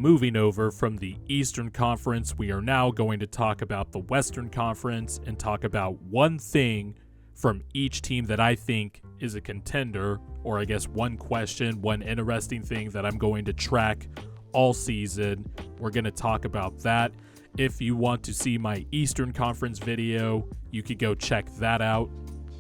moving over from the Eastern Conference, we are now going to talk about the Western Conference and talk about one thing from each team that I think is a contender, or I guess one question, one interesting thing that I'm going to track all season. We're going to talk about that. If you want to see my Eastern Conference video, you could go check that out.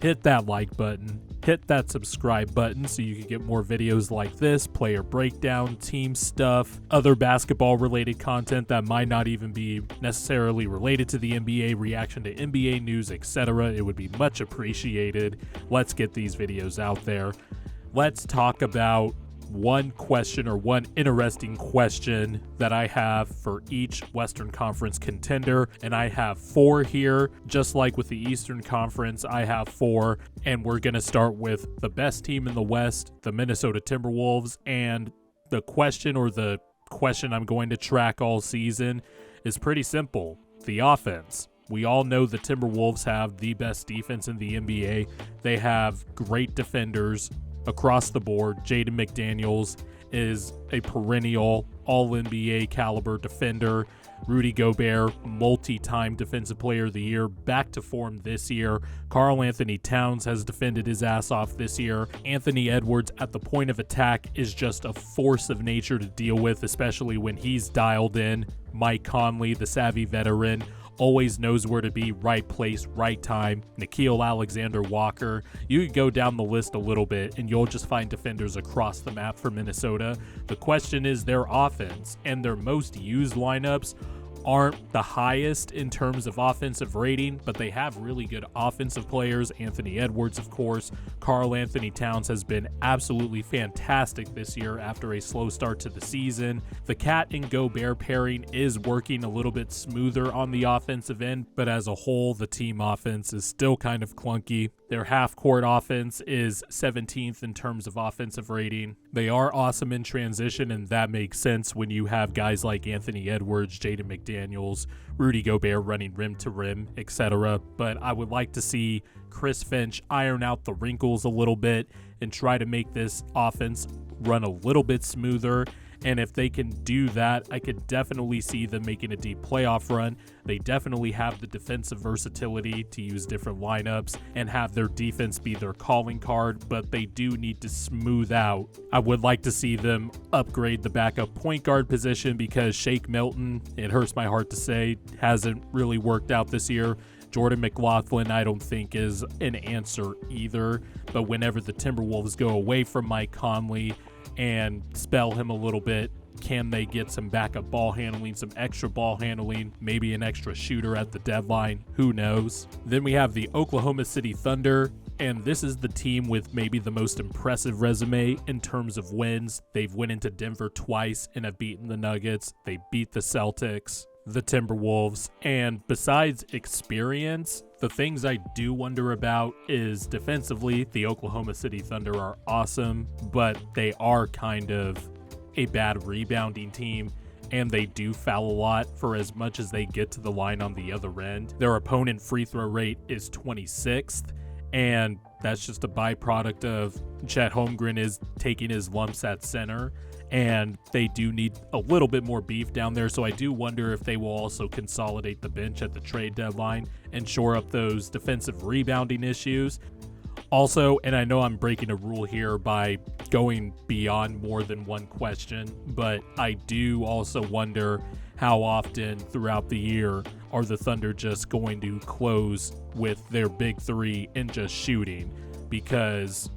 Hit that like button, hit that subscribe button so you can get more videos like this, player breakdown, team stuff, other basketball related content that might not even be necessarily related to the NBA, reaction to NBA news, etc. It would be much appreciated. Let's get these videos out there. Let's talk about one question or one interesting question that I have for each Western Conference contender, and I have 4 here. Just like with the Eastern Conference, I have 4, and we're going to start with the best team in the West, the Minnesota Timberwolves, and the question I'm going to track all season is pretty simple: the offense. We all know the Timberwolves have the best defense in the NBA. They have great defenders across the board. Jaden McDaniels is a perennial all-NBA caliber defender. Rudy Gobert, multi-time defensive player of the year, back to form this year. Karl Anthony Towns has defended his ass off this year. Anthony Edwards at the point of attack is just a force of nature to deal with, especially when he's dialed in. Mike Conley, the savvy veteran, always knows where to be, right place, right time. Gilgeous-Alexander Walker. You could go down the list a little bit and you'll just find defenders across the map for Minnesota. The question is their offense, and their most used lineups aren't the highest in terms of offensive rating, but they have really good offensive players. Anthony Edwards, of course. Karl Anthony Towns has been absolutely fantastic this year after a slow start to the season. The Cat and Gobert pairing is working a little bit smoother on the offensive end, but as a whole, the team offense is still kind of clunky. Their half-court offense is 17th in terms of offensive rating. They are awesome in transition, and that makes sense when you have guys like Anthony Edwards, Jaden McDaniels, Rudy Gobert running rim to rim, etc. But I would like to see Chris Finch iron out the wrinkles a little bit and try to make this offense run a little bit smoother. And if they can do that, I could definitely see them making a deep playoff run. They definitely have the defensive versatility to use different lineups and have their defense be their calling card, but they do need to smooth out. I would like to see them upgrade the backup point guard position because Shake Milton, it hurts my heart to say, hasn't really worked out this year. Jordan McLaughlin, I don't think, is an answer either. But whenever the Timberwolves go away from Mike Conley and spell him a little bit, can they get some backup ball handling, some extra ball handling, maybe an extra shooter at the deadline? Who knows? Then we have the Oklahoma City Thunder, and this is the team with maybe the most impressive resume in terms of wins. They've went into Denver twice and have beaten the Nuggets. They beat the Celtics, the Timberwolves, and besides experience, the things I do wonder about is defensively, the Oklahoma City Thunder are awesome, but they are kind of a bad rebounding team, and they do foul a lot for as much as they get to the line on the other end. Their opponent free throw rate is 26th, and that's just a byproduct of Chet Holmgren is taking his lumps at center, and they do need a little bit more beef down there, so I do wonder if they will also consolidate the bench at the trade deadline and shore up those defensive rebounding issues. Also, and I know I'm breaking a rule here by going beyond more than one question, but I do also wonder how often throughout the year are the Thunder just going to close with their big three and just shooting, because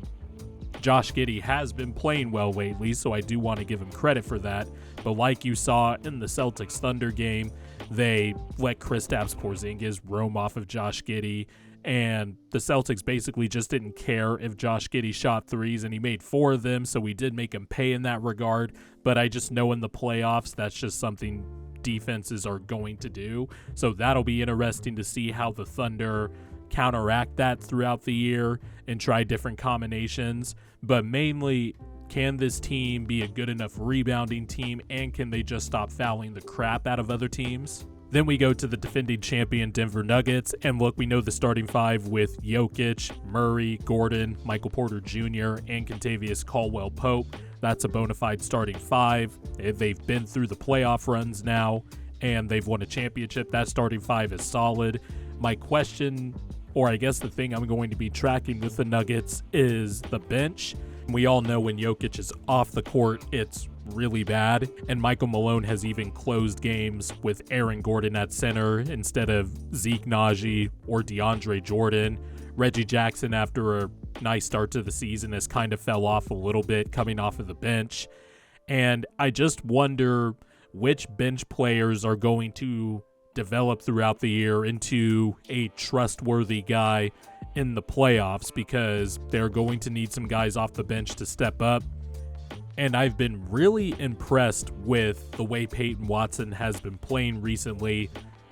Josh Giddey has been playing well lately, so I do want to give him credit for that. But like you saw in the Celtics Thunder game, they let Kristaps Porzingis roam off of Josh Giddey, and the Celtics basically just didn't care if Josh Giddey shot threes, and he made 4 of them, so we did make him pay in that regard. But I just know in the playoffs, that's just something defenses are going to do. So that'll be interesting to see how the Thunder counteract that throughout the year and try different combinations. But mainly, can this team be a good enough rebounding team, and can they just stop fouling the crap out of other teams? Then we go to the defending champion Denver Nuggets, and look, we know the starting 5 with Jokic, Murray, Gordon, Michael Porter Jr., and Kentavious Caldwell-Pope. That's a bona fide starting five. They've been through the playoff runs now, and they've won a championship. That starting five is solid. My question, or I guess the thing I'm going to be tracking with the Nuggets, is the bench. We all know when Jokic is off the court, it's really bad, and Michael Malone has even closed games with Aaron Gordon at center instead of Zeke Naji or DeAndre Jordan. Reggie Jackson, after a nice start to the season, has kind of fell off a little bit coming off of the bench, and I just wonder which bench players are going to develop throughout the year into a trustworthy guy in the playoffs, because they're going to need some guys off the bench to step up. And I've been really impressed with the way Peyton Watson has been playing recently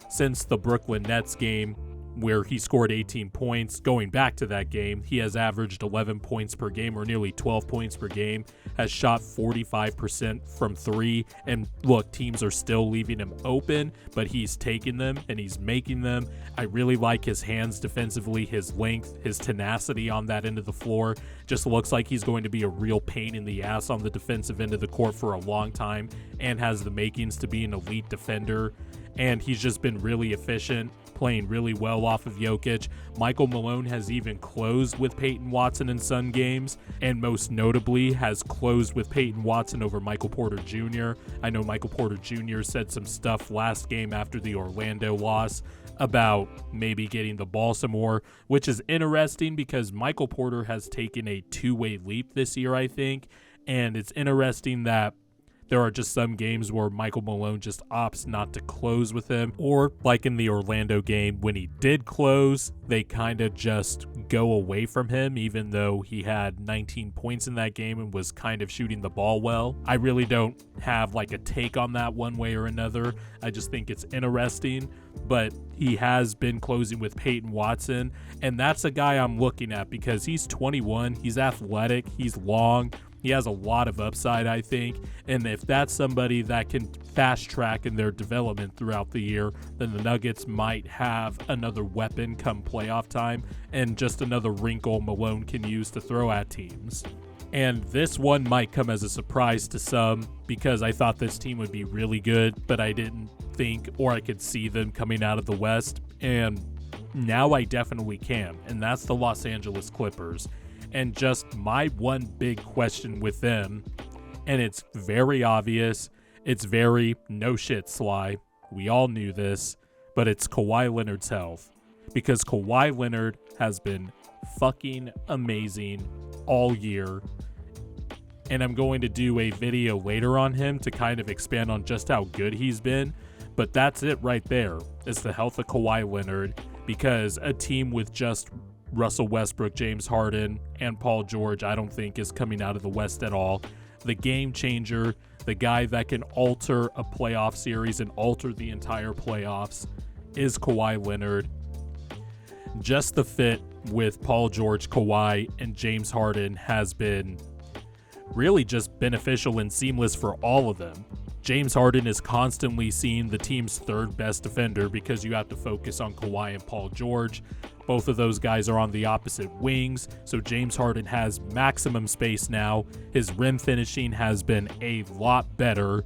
since the Brooklyn Nets game, where he scored 18 points. Going back to that game, he has averaged 11 points per game, or nearly 12 points per game, has shot 45% from three. And look, teams are still leaving him open, but he's taking them and he's making them. I really like his hands defensively, his length, his tenacity on that end of the floor. Just looks like he's going to be a real pain in the ass on the defensive end of the court for a long time, and has the makings to be an elite defender. And he's just been really efficient, playing really well off of Jokic. Michael Malone has even closed with Peyton Watson in some games, and most notably has closed with Peyton Watson over Michael Porter Jr. I know Michael Porter Jr. said some stuff last game after the Orlando loss about maybe getting the ball some more, which is interesting because Michael Porter has taken a two-way leap this year, I think, and it's interesting that there are just some games where Michael Malone just opts not to close with him, or like in the Orlando game, when he did close, they kind of just go away from him, even though he had 19 points in that game and was kind of shooting the ball well. I really don't have like a take on that one way or another. I just think it's interesting, but he has been closing with Peyton Watson, and that's a guy I'm looking at because he's 21, he's athletic, he's long, he has a lot of upside, I think, and if that's somebody that can fast track in their development throughout the year, then the Nuggets might have another weapon come playoff time and just another wrinkle Malone can use to throw at teams. And this one might come as a surprise to some because I thought this team would be really good, but I didn't think or I could see them coming out of the West, and now I definitely can, and that's the Los Angeles Clippers. And just my one big question with them, and it's very obvious, it's very no shit Sly, we all knew this, but it's Kawhi Leonard's health. Because Kawhi Leonard has been fucking amazing all year, and I'm going to do a video later on him to kind of expand on just how good he's been, but that's it right there. It's the health of Kawhi Leonard, because a team with just Russell Westbrook, James Harden, and Paul George, I don't think is coming out of the West at all. The game changer, the guy that can alter a playoff series and alter the entire playoffs, is Kawhi Leonard. Just the fit with Paul George, Kawhi, and James Harden has been really just beneficial and seamless for all of them. James Harden is constantly seen the team's third best defender because you have to focus on Kawhi and Paul George. Both of those guys are on the opposite wings, so James Harden has maximum space now. His rim finishing has been a lot better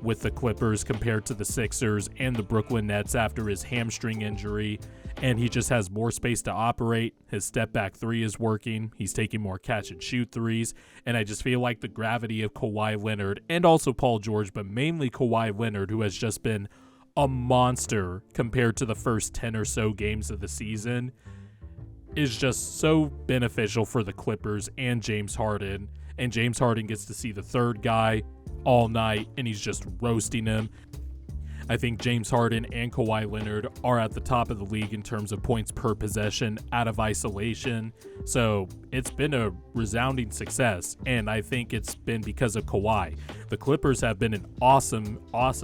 with the Clippers compared to the Sixers and the Brooklyn Nets after his hamstring injury, and he just has more space to operate. His step back three is working. He's taking more catch and shoot threes, and I just feel like the gravity of Kawhi Leonard and also Paul George, but mainly Kawhi Leonard, who has just been a monster compared to the first 10 or so games of the season, is just so beneficial for the Clippers and James Harden. And James Harden gets to see the third guy all night, and he's just roasting him. I think James Harden and Kawhi Leonard are at the top of the league in terms of points per possession out of isolation. So it's been a resounding success, and I think it's been because of Kawhi. The Clippers have been an awesome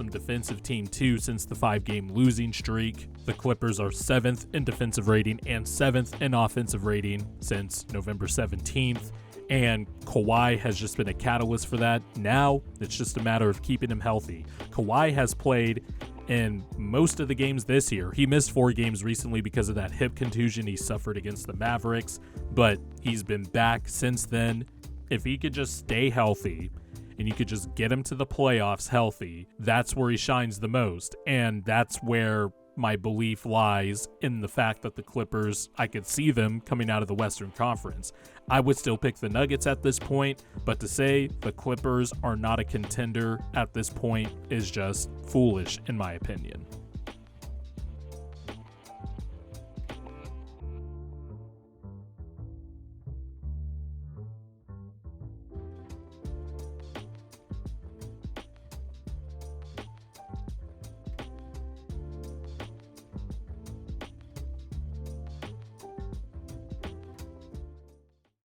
defensive team too since the 5-game losing streak. The Clippers are 7th in defensive rating and 7th in offensive rating since November 17th. And Kawhi has just been a catalyst for that. Now, it's just a matter of keeping him healthy. Kawhi has played in most of the games this year. He missed 4 games recently because of that hip contusion he suffered against the Mavericks, but he's been back since then. If he could just stay healthy and you could just get him to the playoffs healthy, that's where he shines the most. And that's where my belief lies in the fact that the Clippers, I could see them coming out of the Western Conference. I would still pick the Nuggets at this point, but to say the Clippers are not a contender at this point is just foolish in my opinion.